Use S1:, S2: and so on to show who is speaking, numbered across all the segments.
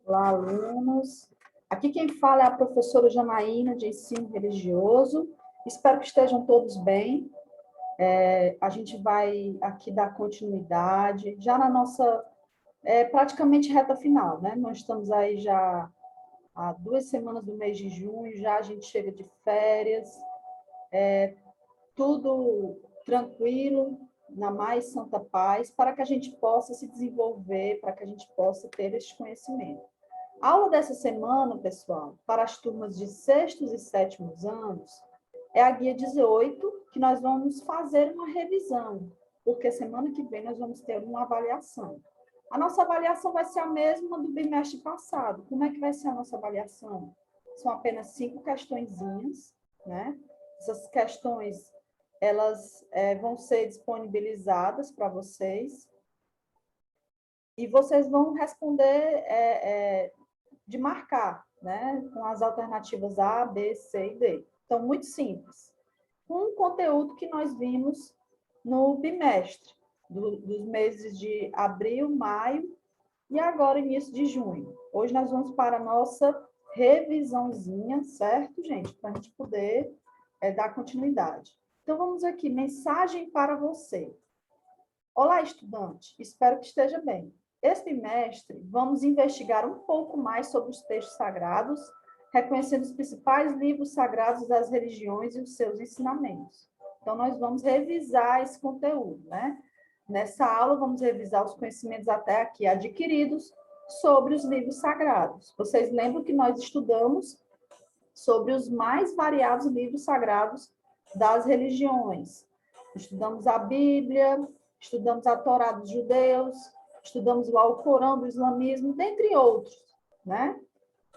S1: Olá, alunos. Aqui quem fala é a professora Janaína, de ensino religioso. Espero que estejam todos bem. A gente vai aqui dar continuidade, já na nossa praticamente reta final, né? Nós estamos aí já há 2 semanas do mês de junho, já a gente chega de férias, tudo tranquilo, na mais santa paz, para que a gente possa se desenvolver, para que a gente possa ter esse conhecimento. A aula dessa semana, pessoal, para as turmas de sextos e sétimos anos, é a guia 18, que nós vamos fazer uma revisão, porque semana que vem nós vamos ter uma avaliação. A nossa avaliação vai ser a mesma do bimestre passado. Como é que vai ser a nossa avaliação? São apenas 5 questõezinhas, né? Essas questões, elas vão ser disponibilizadas para vocês, e vocês vão responder de marcar, né? Com as alternativas A, B, C e D. Então, muito simples. Um conteúdo que nós vimos no bimestre, dos meses de abril, maio e agora início de junho. Hoje nós vamos para a nossa revisãozinha, certo, gente? Para a gente poder dar continuidade. Então, vamos aqui, mensagem para você. Olá, estudante, espero que esteja bem. Este bimestre, vamos investigar um pouco mais sobre os textos sagrados, reconhecendo os principais livros sagrados das religiões e os seus ensinamentos. Então, nós vamos revisar esse conteúdo, né? Nessa aula, vamos revisar os conhecimentos até aqui adquiridos sobre os livros sagrados. Vocês lembram que nós estudamos sobre os mais variados livros sagrados das religiões. Estudamos a Bíblia, estudamos a Torá dos judeus, estudamos o Alcorão do islamismo, dentre outros, né?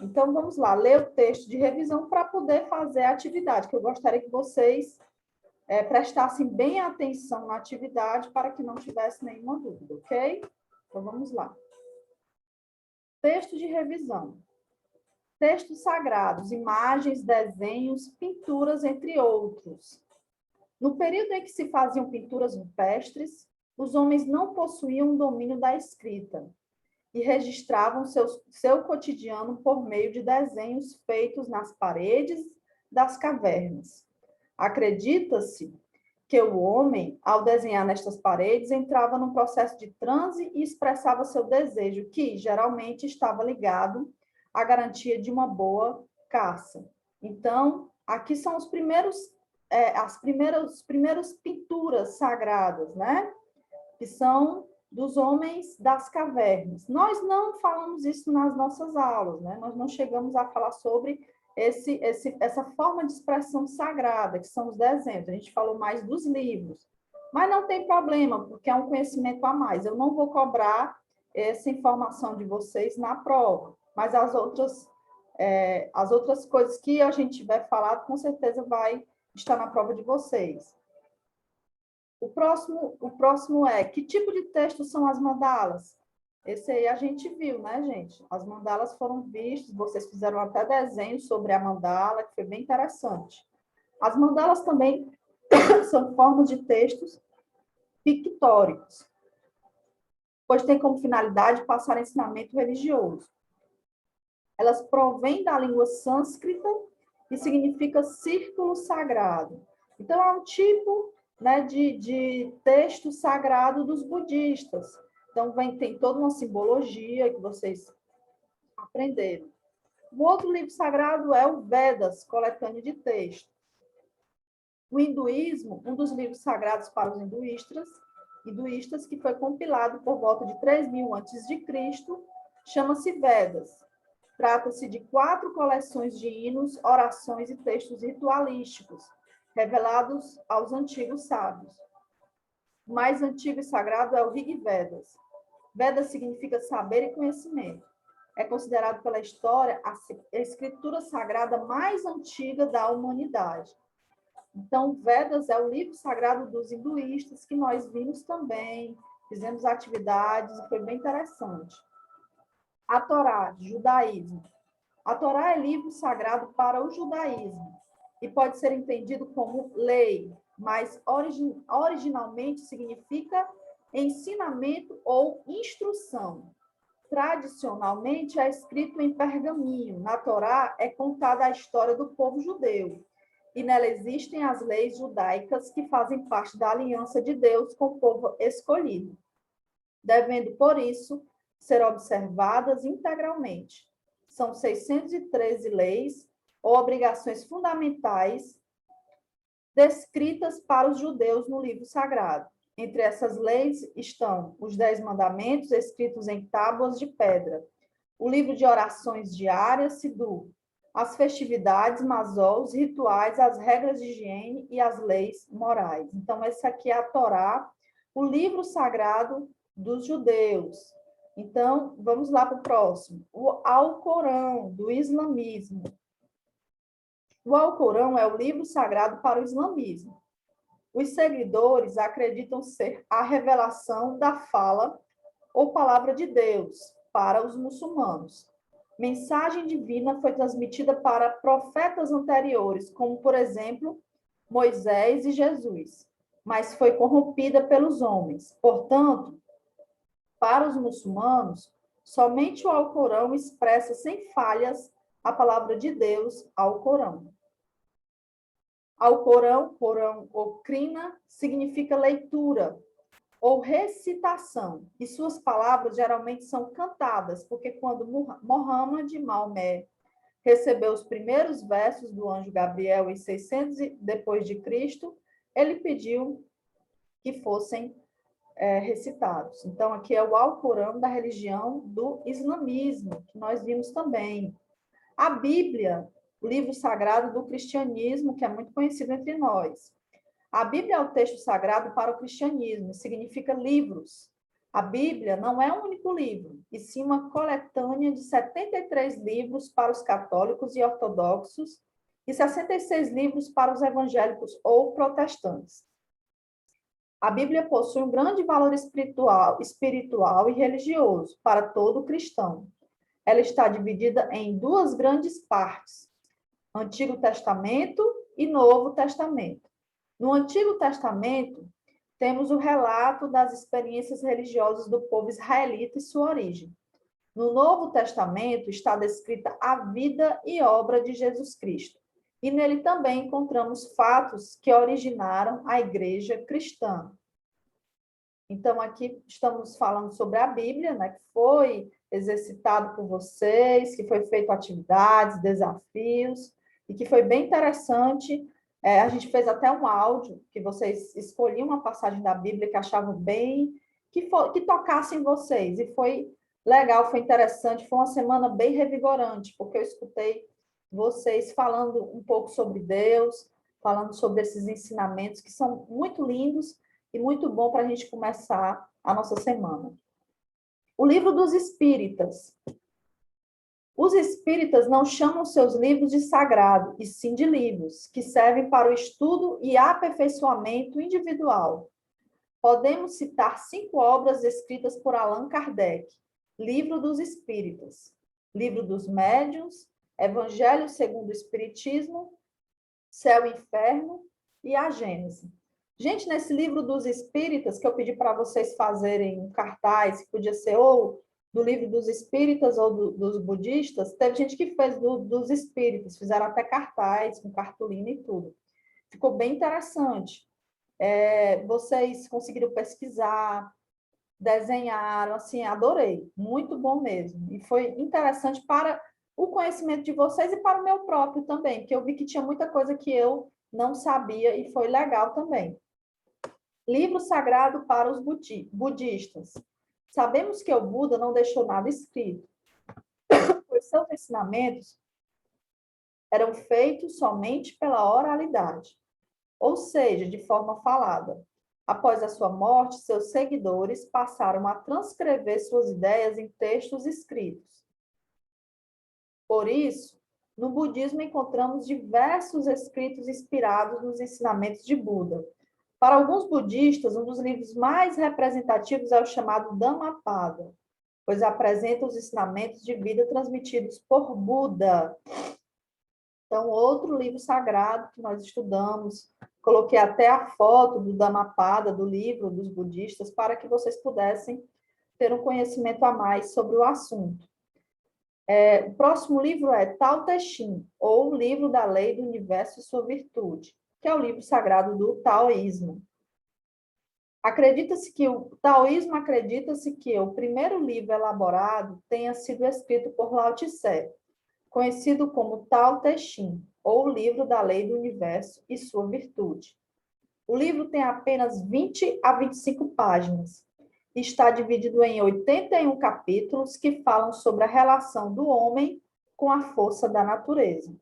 S1: Então, vamos lá, ler o texto de revisão para poder fazer a atividade, que eu gostaria que vocês prestassem bem atenção na atividade para que não tivesse nenhuma dúvida, ok? Então, vamos lá. Texto de revisão. Textos sagrados, imagens, desenhos, pinturas, entre outros. No período em que se faziam pinturas rupestres, os homens não possuíam o domínio da escrita e registravam seu cotidiano por meio de desenhos feitos nas paredes das cavernas. Acredita-se que o homem, ao desenhar nestas paredes, entrava num processo de transe e expressava seu desejo, que geralmente estava ligado à garantia de uma boa caça. Então, aqui são as primeiras pinturas sagradas, né? Que são dos homens das cavernas. Nós não falamos isso nas nossas aulas, né? Nós não chegamos a falar sobre essa forma de expressão sagrada, que são os desenhos. A gente falou mais dos livros. Mas não tem problema, porque é um conhecimento a mais. Eu não vou cobrar essa informação de vocês na prova, mas as outras coisas que a gente tiver falado, com certeza vai estar na prova de vocês. O próximo é, que tipo de texto são as mandalas? Esse aí a gente viu, né, gente? As mandalas foram vistas, vocês fizeram até desenho sobre a mandala, que foi bem interessante. As mandalas também são formas de textos pictóricos, pois tem como finalidade passar ensinamento religioso. Elas provêm da língua sânscrita e significa círculo sagrado. Então, é um tipo, né, de texto sagrado dos budistas. Então, tem toda uma simbologia que vocês aprenderam. O outro livro sagrado é o Vedas, coletânea de texto. O hinduísmo, um dos livros sagrados para os hinduístas, que foi compilado por volta de 3.000 a.C., chama-se Vedas. Trata-se de 4 coleções de hinos, orações e textos ritualísticos, revelados aos antigos sábios. O mais antigo e sagrado é o Rig Vedas. Vedas significa saber e conhecimento. É considerado pela história a escritura sagrada mais antiga da humanidade. Então, Vedas é o livro sagrado dos hinduístas, que nós vimos também, fizemos atividades, e foi bem interessante. A Torá, judaísmo. A Torá é livro sagrado para o judaísmo e pode ser entendido como lei, mas originalmente significa ensinamento ou instrução. tradicionalmente é escrito em pergaminho. Na Torá é contada a história do povo judeu. E nela existem as leis judaicas que fazem parte da aliança de Deus com o povo escolhido, devendo, por isso, ser observadas integralmente. São 613 leis ou obrigações fundamentais descritas para os judeus no livro sagrado. Entre essas leis estão os 10 mandamentos escritos em tábuas de pedra, o livro de orações diárias, Sidur, as festividades, Masó, os rituais, as regras de higiene e as leis morais. Então, esse aqui é a Torá, o livro sagrado dos judeus. Então, vamos lá para o próximo. O Alcorão, do islamismo. O Alcorão é o livro sagrado para o islamismo. Os seguidores acreditam ser a revelação da fala ou palavra de Deus para os muçulmanos. Mensagem divina foi transmitida para profetas anteriores, como, por exemplo, Moisés e Jesus, mas foi corrompida pelos homens. Portanto, para os muçulmanos, somente o Alcorão expressa sem falhas a palavra de Deus ao Corão. Alcorão, Corão ou crina, significa leitura ou recitação, e suas palavras geralmente são cantadas, porque quando Maomé recebeu os primeiros versos do anjo Gabriel em 600 depois de Cristo, ele pediu que fossem recitados. Então, aqui é o Alcorão da religião do islamismo, que nós vimos também. A Bíblia, o livro sagrado do cristianismo, que é muito conhecido entre nós. A Bíblia é o texto sagrado para o cristianismo, significa livros. A Bíblia não é um único livro, e sim uma coletânea de 73 livros para os católicos e ortodoxos e 66 livros para os evangélicos ou protestantes. A Bíblia possui um grande valor espiritual e religioso para todo cristão. Ela está dividida em duas grandes partes, Antigo Testamento e Novo Testamento. No Antigo Testamento, temos o relato das experiências religiosas do povo israelita e sua origem. No Novo Testamento está descrita a vida e obra de Jesus Cristo. E nele também encontramos fatos que originaram a igreja cristã. Então, aqui estamos falando sobre a Bíblia, né, que foi exercitado por vocês, que foi feito atividades, desafios, e que foi bem interessante. A gente fez até um áudio, que vocês escolhiam uma passagem da Bíblia que achavam bem, que tocasse em vocês, e foi legal, foi interessante, foi uma semana bem revigorante, porque eu escutei vocês falando um pouco sobre Deus, falando sobre esses ensinamentos que são muito lindos e muito bom para a gente começar a nossa semana. O livro dos Espíritas. Os espíritas não chamam seus livros de sagrado, e sim de livros, que servem para o estudo e aperfeiçoamento individual. Podemos citar 5 obras escritas por Allan Kardec: Livro dos Espíritas, Livro dos Médiuns, Evangelho segundo o Espiritismo, Céu e Inferno e a Gênese. Gente, nesse livro dos Espíritas, que eu pedi para vocês fazerem um cartaz, que podia ser ou do livro dos Espíritas ou dos budistas, teve gente que fez dos Espíritas, fizeram até cartaz, com cartolina e tudo. Ficou bem interessante. Vocês conseguiram pesquisar, desenharam, assim, adorei. Muito bom mesmo. E foi interessante para o conhecimento de vocês e para o meu próprio também, porque eu vi que tinha muita coisa que eu não sabia e foi legal também. Livro sagrado para os budistas. Sabemos que o Buda não deixou nada escrito, pois seus ensinamentos eram feitos somente pela oralidade, ou seja, de forma falada. Após a sua morte, seus seguidores passaram a transcrever suas ideias em textos escritos. Por isso, no budismo encontramos diversos escritos inspirados nos ensinamentos de Buda. Para alguns budistas, um dos livros mais representativos é o chamado Dhammapada, pois apresenta os ensinamentos de vida transmitidos por Buda. Então, outro livro sagrado que nós estudamos, coloquei até a foto do Dhammapada, do livro dos budistas, para que vocês pudessem ter um conhecimento a mais sobre o assunto. O próximo livro é Tao Te Ching, ou o Livro da Lei do Universo e Sua Virtude, que é o livro sagrado do taoísmo. Taoísmo acredita-se que o primeiro livro elaborado tenha sido escrito por Lao Tse, conhecido como Tao Te Ching, ou o Livro da Lei do Universo e Sua Virtude. O livro tem apenas 20 a 25 páginas. Está dividido em 81 capítulos que falam sobre a relação do homem com a força da natureza.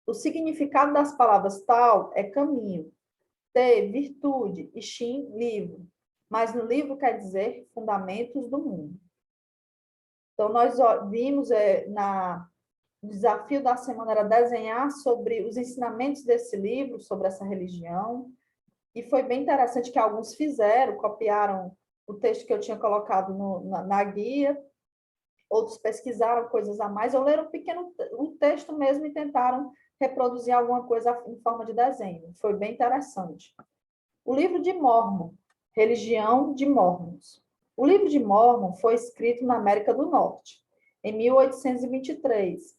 S1: O significado das palavras Tao é caminho, Te, virtude, e Ching, livro. Mas no livro quer dizer fundamentos do mundo. Então, nós vimos o desafio da semana era desenhar sobre os ensinamentos desse livro, sobre essa religião, e foi bem interessante que alguns fizeram, copiaram o texto que eu tinha colocado na guia, outros pesquisaram coisas a mais, ou leram um texto mesmo e tentaram reproduzir alguma coisa em forma de desenho. Foi bem interessante. O livro de Mórmon, Religião de Mórmons. O livro de Mórmon foi escrito na América do Norte, em 1823,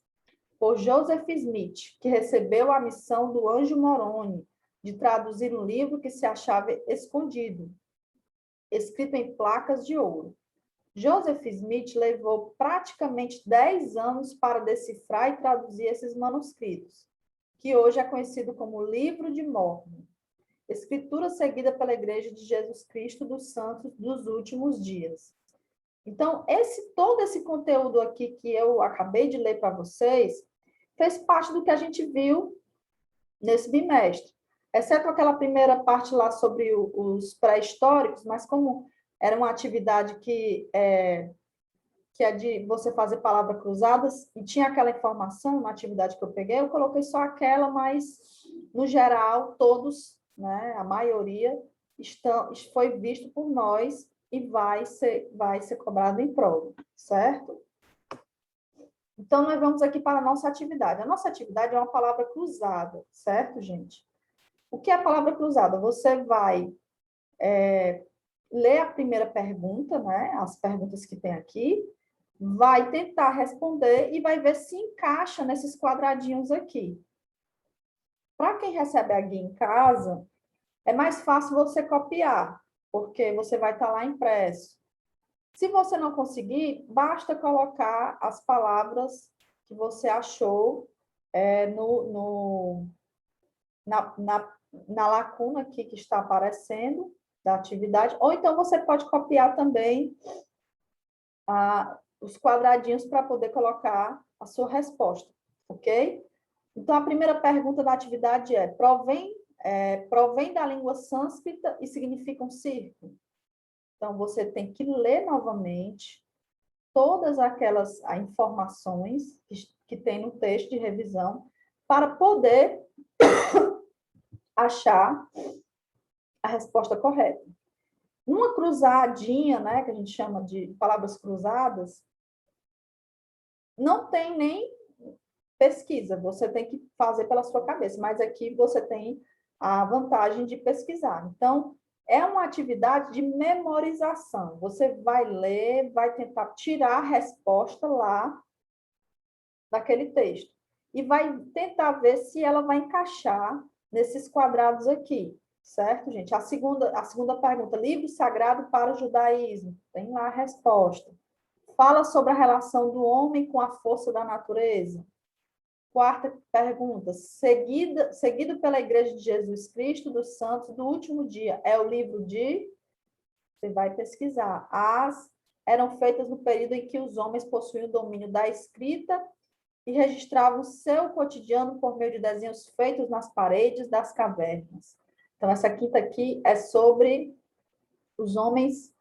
S1: por Joseph Smith, que recebeu a missão do Anjo Moroni de traduzir um livro que se achava escondido, escrito em placas de ouro. Joseph Smith levou praticamente 10 anos para decifrar e traduzir esses manuscritos, que hoje é conhecido como Livro de Mórmon, escritura seguida pela Igreja de Jesus Cristo dos Santos dos Últimos Dias. Então, todo esse conteúdo aqui que eu acabei de ler para vocês fez parte do que a gente viu nesse bimestre, exceto aquela primeira parte lá sobre os pré-históricos, mas como era uma atividade que é de você fazer palavras cruzadas, e tinha aquela informação na atividade que eu peguei, eu coloquei só aquela, mas, no geral, todos, né, a maioria, foi visto por nós e vai ser cobrado em prova, certo? Então, nós vamos aqui para a nossa atividade. A nossa atividade é uma palavra cruzada, certo, gente? O que é a palavra cruzada? Você vai ler a primeira pergunta, né? As perguntas que tem aqui, vai tentar responder e vai ver se encaixa nesses quadradinhos aqui. Para quem recebe a guia em casa, é mais fácil você copiar, porque você vai estar lá impresso. Se você não conseguir, basta colocar as palavras que você achou na lacuna aqui que está aparecendo da atividade, ou então você pode copiar também os quadradinhos para poder colocar a sua resposta, ok? Então, a primeira pergunta da atividade provém da língua sânscrita e significa um círculo? Então, você tem que ler novamente todas aquelas informações que tem no texto de revisão para poder achar a resposta correta. Numa cruzadinha, né, que a gente chama de palavras cruzadas, não tem nem pesquisa, você tem que fazer pela sua cabeça, mas aqui você tem a vantagem de pesquisar. Então, é uma atividade de memorização. Você vai ler, vai tentar tirar a resposta lá daquele texto e vai tentar ver se ela vai encaixar nesses quadrados aqui, certo, gente? A segunda pergunta, livro sagrado para o judaísmo, tem lá a resposta. Fala sobre a relação do homem com a força da natureza. Quarta pergunta, seguido pela Igreja de Jesus Cristo dos Santos do Último Dia, é o livro de... Você vai pesquisar. Eram feitas no período em que os homens possuíam o domínio da escrita e registravam o seu cotidiano por meio de desenhos feitos nas paredes das cavernas. Então, essa quinta aqui é sobre os homens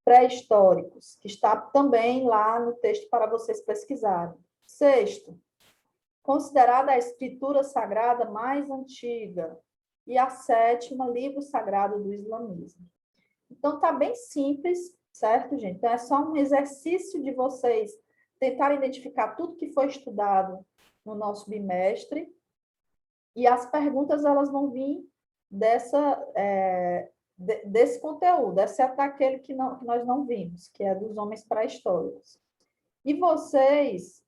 S1: pré-históricos, que está também lá no texto para vocês pesquisarem. Sexto, considerada a escritura sagrada mais antiga. E a sétima, livro sagrado do islamismo. Então, está bem simples, certo, gente? Então, é só um exercício de vocês tentarem identificar tudo que foi estudado no nosso bimestre. E as perguntas, elas vão vir desse conteúdo, exceto aquele que nós não vimos, que é dos homens pré-históricos. E vocês,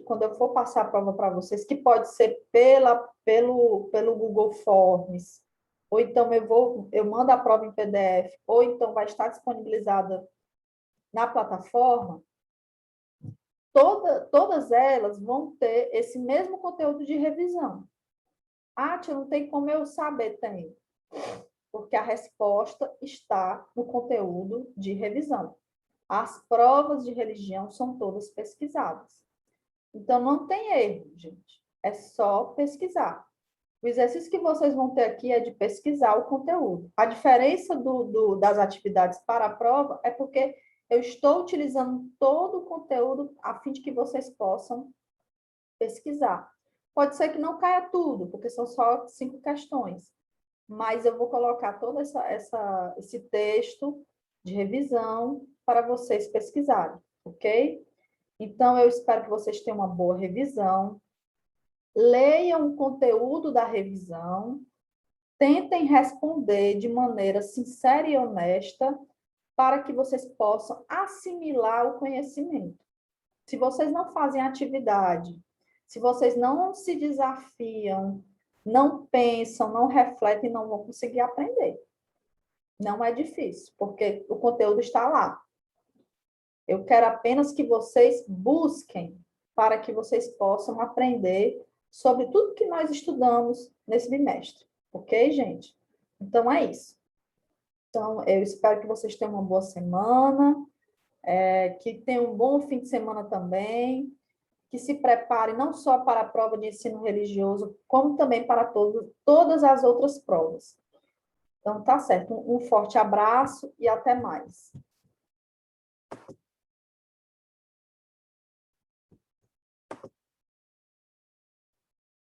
S1: quando eu for passar a prova para vocês, que pode ser pelo Google Forms, ou então eu mando a prova em PDF, ou então vai estar disponibilizada na plataforma, todas elas vão ter esse mesmo conteúdo de revisão. Ah, tia, não tem como eu saber, tem. Porque a resposta está no conteúdo de revisão. As provas de religião são todas pesquisadas. Então, não tem erro, gente. É só pesquisar. O exercício que vocês vão ter aqui é de pesquisar o conteúdo. A diferença das atividades para a prova é porque eu estou utilizando todo o conteúdo a fim de que vocês possam pesquisar. Pode ser que não caia tudo, porque são só 5 questões. Mas eu vou colocar todo esse texto de revisão para vocês pesquisarem, ok? Então, eu espero que vocês tenham uma boa revisão. Leiam o conteúdo da revisão, tentem responder de maneira sincera e honesta para que vocês possam assimilar o conhecimento. Se vocês não fazem atividade, se vocês não se desafiam, não pensam, não refletem, não vão conseguir aprender. Não é difícil, porque o conteúdo está lá. Eu quero apenas que vocês busquem para que vocês possam aprender sobre tudo que nós estudamos nesse bimestre. Ok, gente? Então, é isso. Então, eu espero que vocês tenham uma boa semana, que tenham um bom fim de semana também, que se preparem não só para a prova de ensino religioso, como também para todas as outras provas. Então, tá certo. Um forte abraço e até mais.